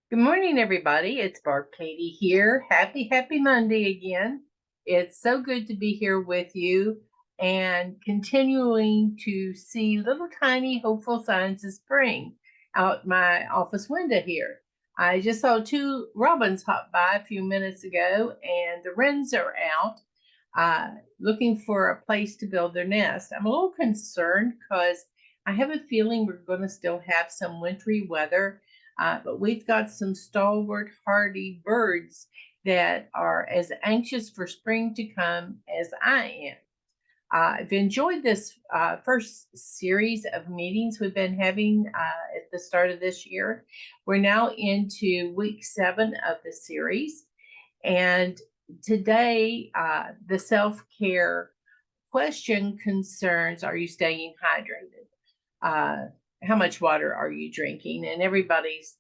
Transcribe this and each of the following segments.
Good morning, everybody. It's Barb Katie here. Happy Monday again. It's so good to be here with you and continuing to see little tiny hopeful signs of spring out my office window here. I just saw two robins hop by a few minutes ago, and the wrens are out looking for a place to build their nest. I'm a little concerned because I have a feeling we're going to still have some wintry weather, but we've got some stalwart, hardy birds that are as anxious for spring to come as I am. I've enjoyed this first series of meetings we've been having at the start of this year. We're now into week 7 of the series. And today, the self care question concerns, are you staying hydrated? How much water are you drinking? And everybody's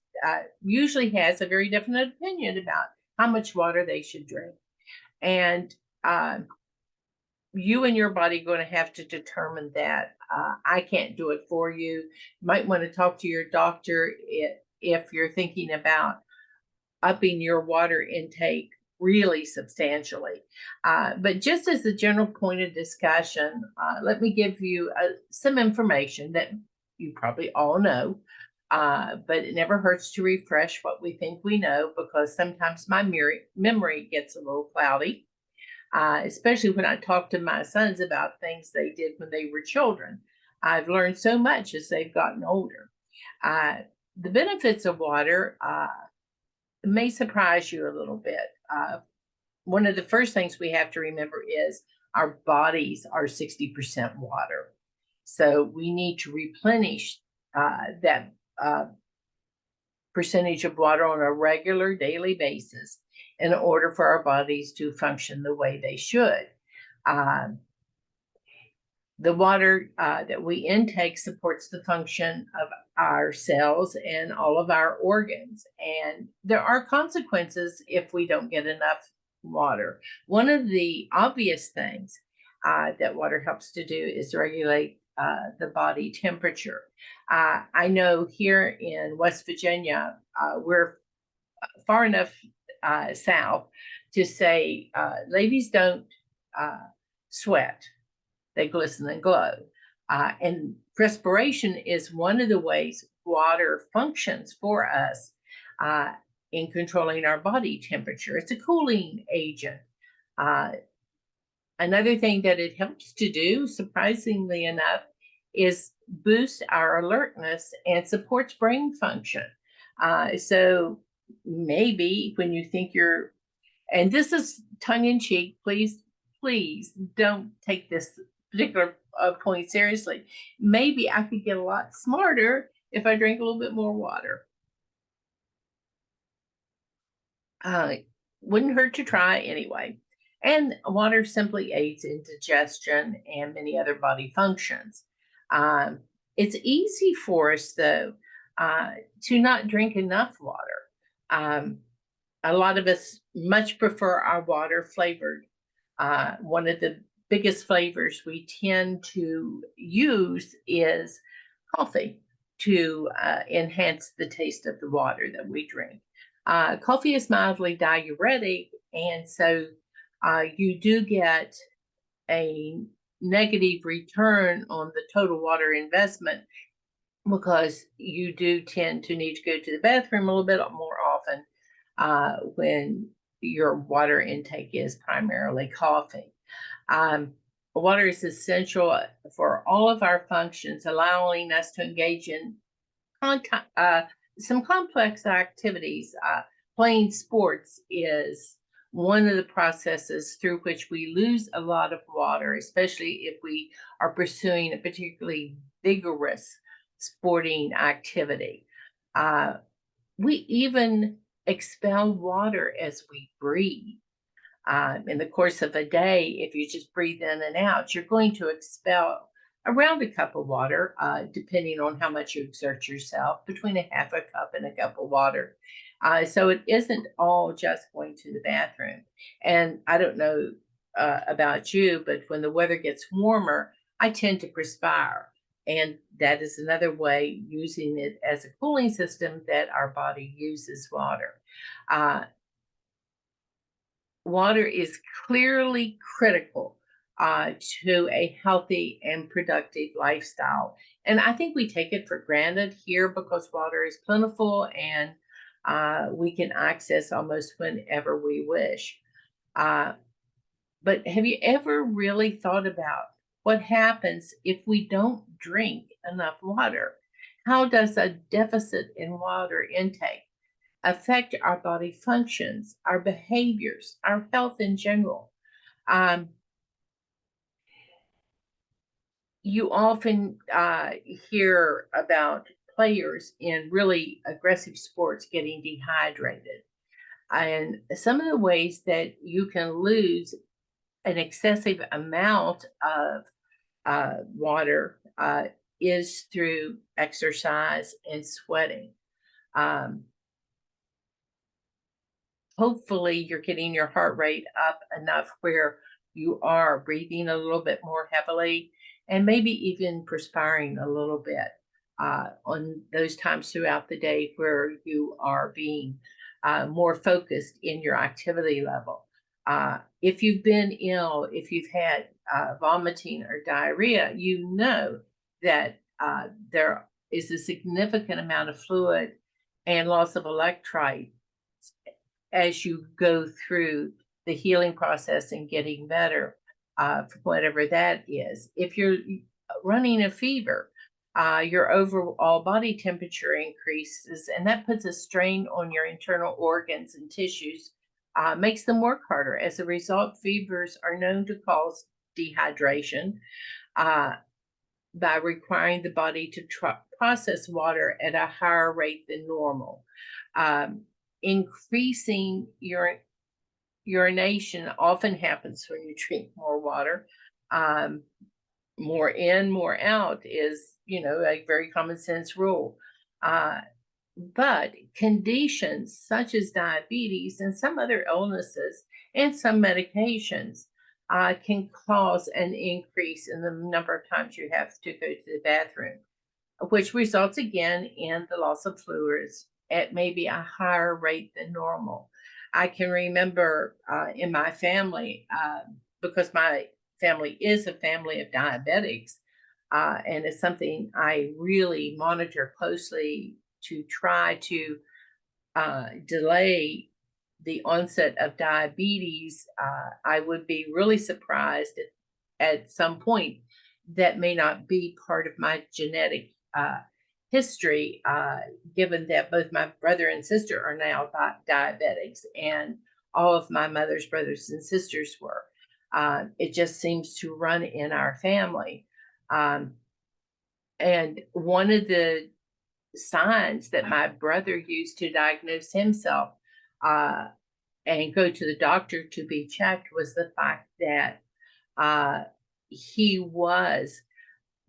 usually has a very definite opinion about how much water they should drink. And uh, you and your body going to have to determine that. I can't do it for you. You might want to talk to your doctor if you're thinking about upping your water intake really substantially. But just as a general point of discussion, let me give you some information that you probably all know, but it never hurts to refresh what we think we know because sometimes my memory gets a little cloudy, especially when I talk to my sons about things they did when they were children. I've learned so much as they've gotten older. Uh, the benefits of water may surprise you a little bit. One of the first things we have to remember is our bodies are 60% water. So we need to replenish that percentage of water on a regular daily basis in order for our bodies to function the way they should. Uh, the water that we intake supports the function of our cells and all of our organs. And there are consequences if we don't get enough water. One of the obvious things that water helps to do is regulate the body temperature. I know here in West Virginia, we're far enough south to say ladies don't sweat, they glisten and glow. And respiration is one of the ways water functions for us in controlling our body temperature. It's a cooling agent. Uh, Another thing that it helps to do, surprisingly enough, is boost our alertness and supports brain function. So maybe when you think you're, and this is tongue in cheek, please don't take this particular point seriously. Maybe I could get a lot smarter if I drank a little bit more water. Uh, wouldn't hurt to try anyway. And water simply aids in digestion and many other body functions. Um, it's easy for us, though, to not drink enough water. Um, a lot of us much prefer our water flavored. One of the biggest flavors we tend to use is coffee to enhance the taste of the water that we drink. Coffee is mildly diuretic, and so you do get a negative return on the total water investment because you do tend to need to go to the bathroom a little bit more often when your water intake is primarily coffee. Um, Water is essential for all of our functions, allowing us to engage in uh, some complex activities. Playing sports is one of the processes through which we lose a lot of water, especially if we are pursuing a particularly vigorous sporting activity. Uh, we even expel water as we breathe. In the course of a day, if you just breathe in and out, you're going to expel around a cup of water, depending on how much you exert yourself, between a half a cup and a cup of water. So it isn't all just going to the bathroom. And I don't know about you, but when the weather gets warmer, I tend to perspire. And that is another way using it as a cooling system that our body uses water. Uh, Water is clearly critical to a healthy and productive lifestyle. And I think we take it for granted here because water is plentiful and we can access almost whenever we wish. Uh, but have you ever really thought about what happens if we don't drink enough water? How does a deficit in water intake affect our body functions, our behaviors, our health in general? Um, you often hear about players in really aggressive sports getting dehydrated. And some of the ways that you can lose an excessive amount of water is through exercise and sweating. Um, Hopefully, you're getting your heart rate up enough where you are breathing a little bit more heavily and maybe even perspiring a little bit on those times throughout the day where you are being more focused in your activity level. If you've been ill, if you've had vomiting or diarrhea, you know that there is a significant amount of fluid and loss of electrolyte as you go through the healing process and getting better, for whatever that is. If you're running a fever, your overall body temperature increases, and that puts a strain on your internal organs and tissues, makes them work harder. As a result, fevers are known to cause dehydration uh, by requiring the body to process water at a higher rate than normal. Um, Increasing urination often happens when you drink more water. Um, More in, more out is, a very common sense rule. Uh, but conditions such as diabetes and some other illnesses and some medications can cause an increase in the number of times you have to go to the bathroom, which results again in the loss of fluids at maybe a higher rate than normal. I can remember in my family, because my family is a family of diabetics, and it's something I really monitor closely to try to delay the onset of diabetes. I would be really surprised at some point that may not be part of my genetic history, given that both my brother and sister are now diabetics, and all of my mother's brothers and sisters were. It just seems to run in our family. Um, and one of the signs that my brother used to diagnose himself uh, and go to the doctor to be checked was the fact that uh, he was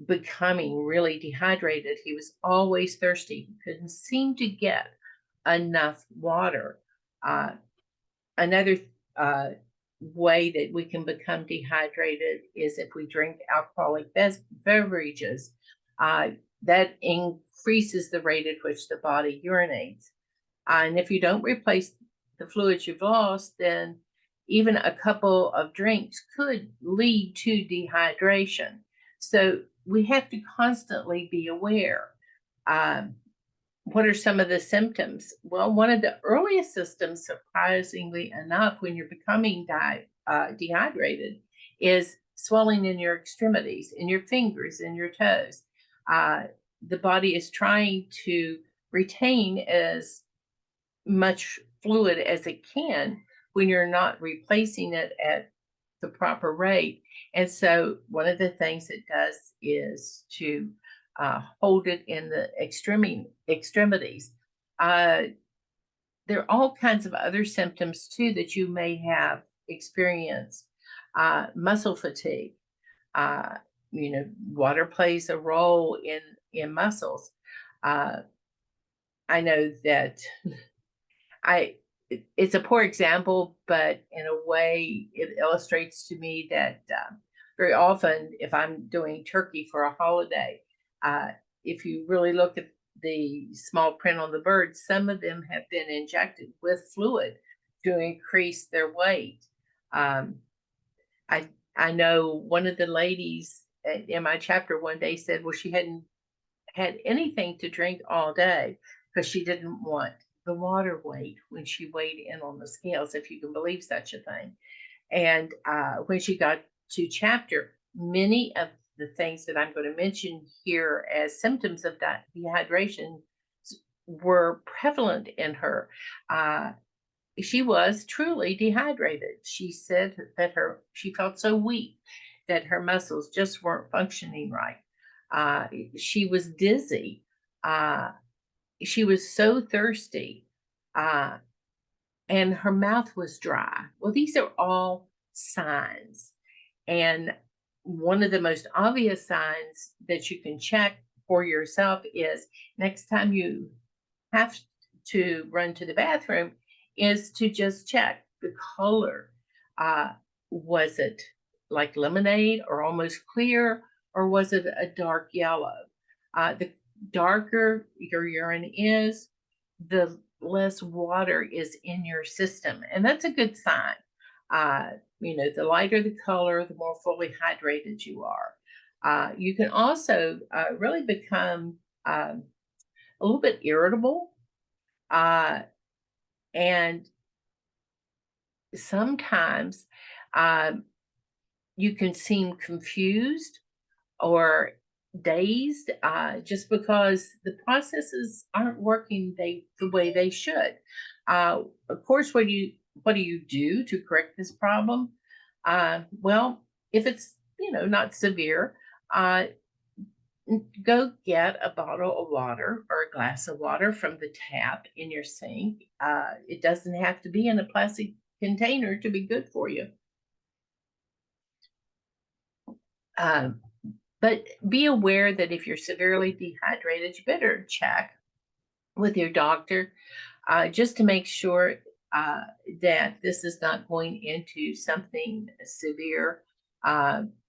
becoming really dehydrated. He was always thirsty. He couldn't seem to get enough water. Uh, Another way that we can become dehydrated is if we drink alcoholic beverages. Uh, that increases the rate at which the body urinates. And if you don't replace the fluids you've lost, then even a couple of drinks could lead to dehydration. So we have to constantly be aware. Um, what are some of the symptoms? Well, one of the earliest symptoms, surprisingly enough, when you're becoming dehydrated, is swelling in your extremities, in your fingers, in your toes. Uh, the body is trying to retain as much fluid as it can when you're not replacing it at the proper rate. And so, one of the things it does is to hold it in the extremities. Uh, there are all kinds of other symptoms too that you may have experienced. Muscle fatigue. Uh, Water plays a role in muscles. Uh, I know that it's a poor example, but in a way, it illustrates to me that very often, if I'm doing turkey for a holiday, Uh, if you really look at the small print on the birds, some of them have been injected with fluid to increase their weight. Um, I know one of the ladies in my chapter one day said, well, she hadn't had anything to drink all day because she didn't want the water weight when she weighed in on the scales, if you can believe such a thing. And when she got to chapter, many of the things that I'm going to mention here as symptoms of dehydration were prevalent in her. Uh, she was truly dehydrated. She said that she felt so weak that her muscles just weren't functioning right. Uh, she was dizzy. Uh, she was so thirsty, uh, and her mouth was dry. Well, these are all signs. And one of the most obvious signs that you can check for yourself is next time you have to run to the bathroom is to just check the color. Uh, was it like lemonade or almost clear, or was it a dark yellow? The darker your urine is, the less water is in your system, and that's a good sign. Uh, the lighter the color, the more fully hydrated you are. You can also really become um, a little bit irritable, uh, and sometimes um, you can seem confused or dazed just because the processes aren't working the way they should. Of course, what do you do to correct this problem? Well, if it's not severe, uh, go get a bottle of water or a glass of water from the tap in your sink. It doesn't have to be in a plastic container to be good for you. Um, but be aware that if you're severely dehydrated, you better check with your doctor just to make sure uh, that this is not going into something severe.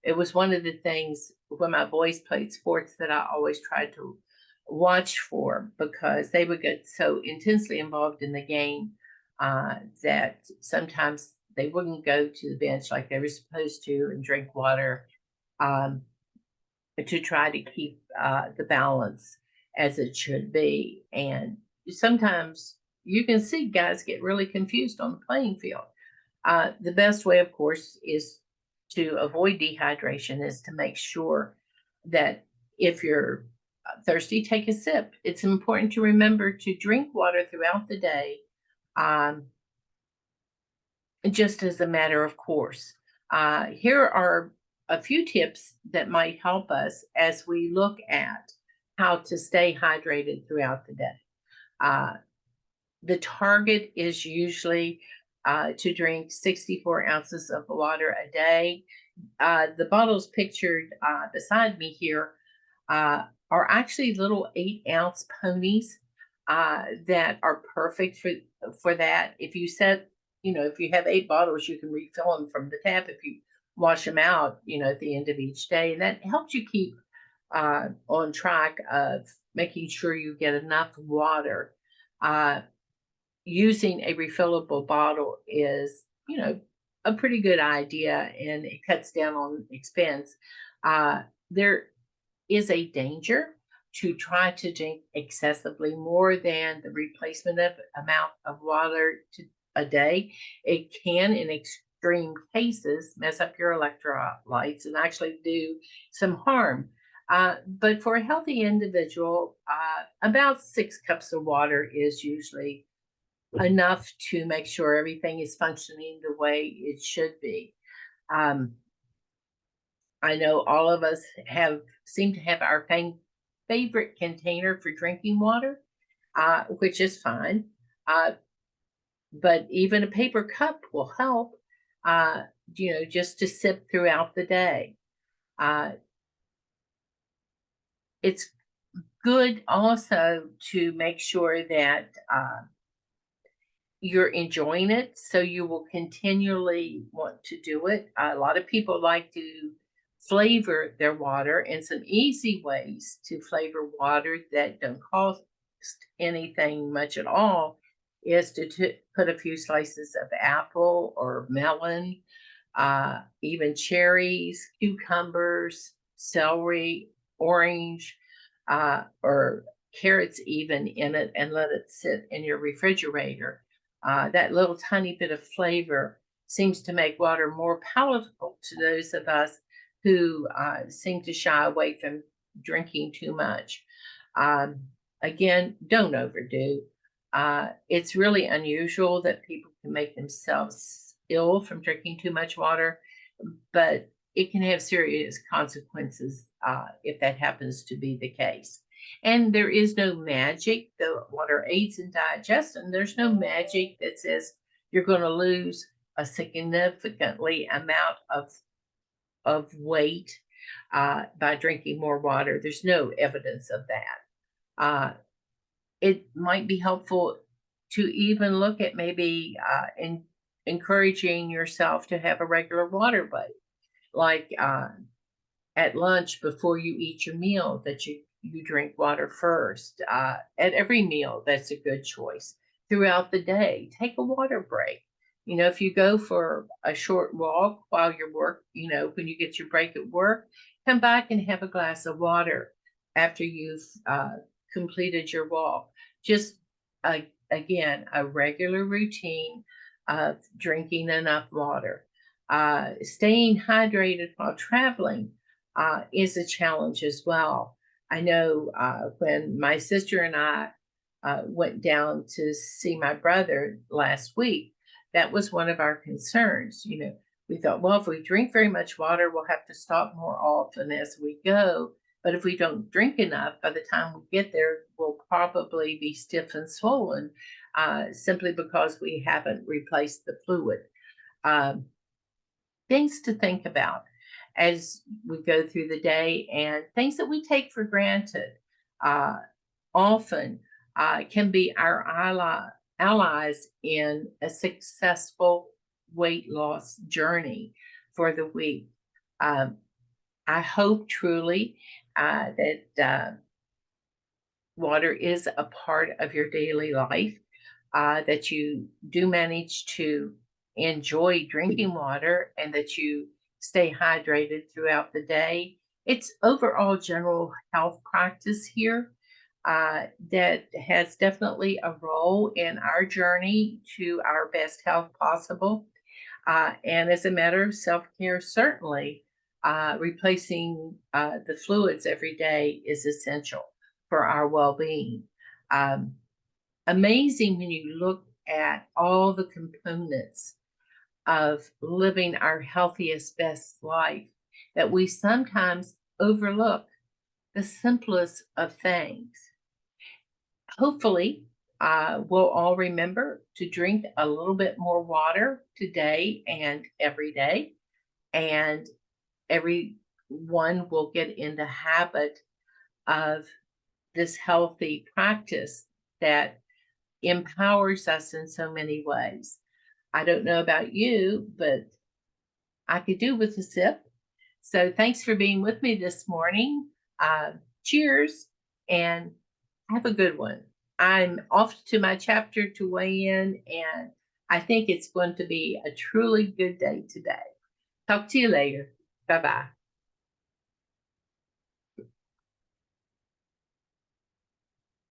It was one of the things when my boys played sports that I always tried to watch for because they would get so intensely involved in the game that sometimes they wouldn't go to the bench like they were supposed to and drink water. Um, to try to keep the balance as it should be. And sometimes you can see guys get really confused on the playing field. The best way, of course, is to avoid dehydration is to make sure that if you're thirsty, take a sip. It's important to remember to drink water throughout the day, um, just as a matter of course. Here are a few tips that might help us as we look at how to stay hydrated throughout the day. Uh, the target is usually to drink 64 ounces of water a day. The bottles pictured beside me here uh, are actually little 8-ounce ponies that are perfect for that. If you set, if you have 8 bottles, you can refill them from the tap if you wash them out, at the end of each day, and that helps you keep on track of making sure you get enough water. Uh, Using a refillable bottle is, a pretty good idea, and it cuts down on expense. There is a danger to try to drink excessively more than the replacement of amount of water a day. It can, in extreme cases, mess up your electrolytes and actually do some harm. But for a healthy individual, about 6 cups of water is usually enough to make sure everything is functioning the way it should be. Um, I know all of us seem to have our favorite container for drinking water, which is fine. Uh, but even a paper cup will help, uh, just to sip throughout the day. Uh, it's good also to make sure that you're enjoying it, so you will continually want to do it. A lot of people like to flavor their water, and some easy ways to flavor water that don't cost anything much at all is to put a few slices of apple or melon, even cherries, cucumbers, celery, orange, or carrots even in it, and let it sit in your refrigerator. That little tiny bit of flavor seems to make water more palatable to those of us who seem to shy away from drinking too much. Um, Again, don't overdo. It's really unusual that people can make themselves ill from drinking too much water, but it can have serious consequences if that happens to be the case. And there is no magic. The water aids in digestion. There's no magic that says you're going to lose a significantly amount of weight by drinking more water. There's no evidence of that. It might be helpful to even look at maybe encouraging yourself to have a regular water break, like at lunch before you eat your meal, that you drink water first. At every meal, that's a good choice. Throughout the day, take a water break. You know, if you go for a short walk while you're when you get your break at work, come back and have a glass of water after you've completed your walk. Just again, a regular routine of drinking enough water. Staying hydrated while traveling is a challenge as well. I know when my sister and I went down to see my brother last week, that was one of our concerns. You know, we thought, well, if we drink very much water, we'll have to stop more often as we go. But if we don't drink enough, by the time we get there, we'll probably be stiff and swollen simply because we haven't replaced the fluid. Um, Things to think about as we go through the day, and things that we take for granted uh, often can be our allies in a successful weight loss journey for the week. Um, I hope truly that water is a part of your daily life, that you do manage to enjoy drinking water and that you stay hydrated throughout the day. It's overall general health practice here that has definitely a role in our journey to our best health possible. And as a matter of self care, certainly replacing the fluids every day is essential for our well being. Um, Amazing when you look at all the components of living our healthiest, best life that we sometimes overlook the simplest of things. Hopefully, we'll all remember to drink a little bit more water today and every day, and everyone will get in the habit of this healthy practice that empowers us in so many ways. I don't know about you, but I could do with a sip. So thanks for being with me this morning. Cheers and have a good one. I'm off to my chapter to weigh in, and I think it's going to be a truly good day today. Talk to you later. Bye bye.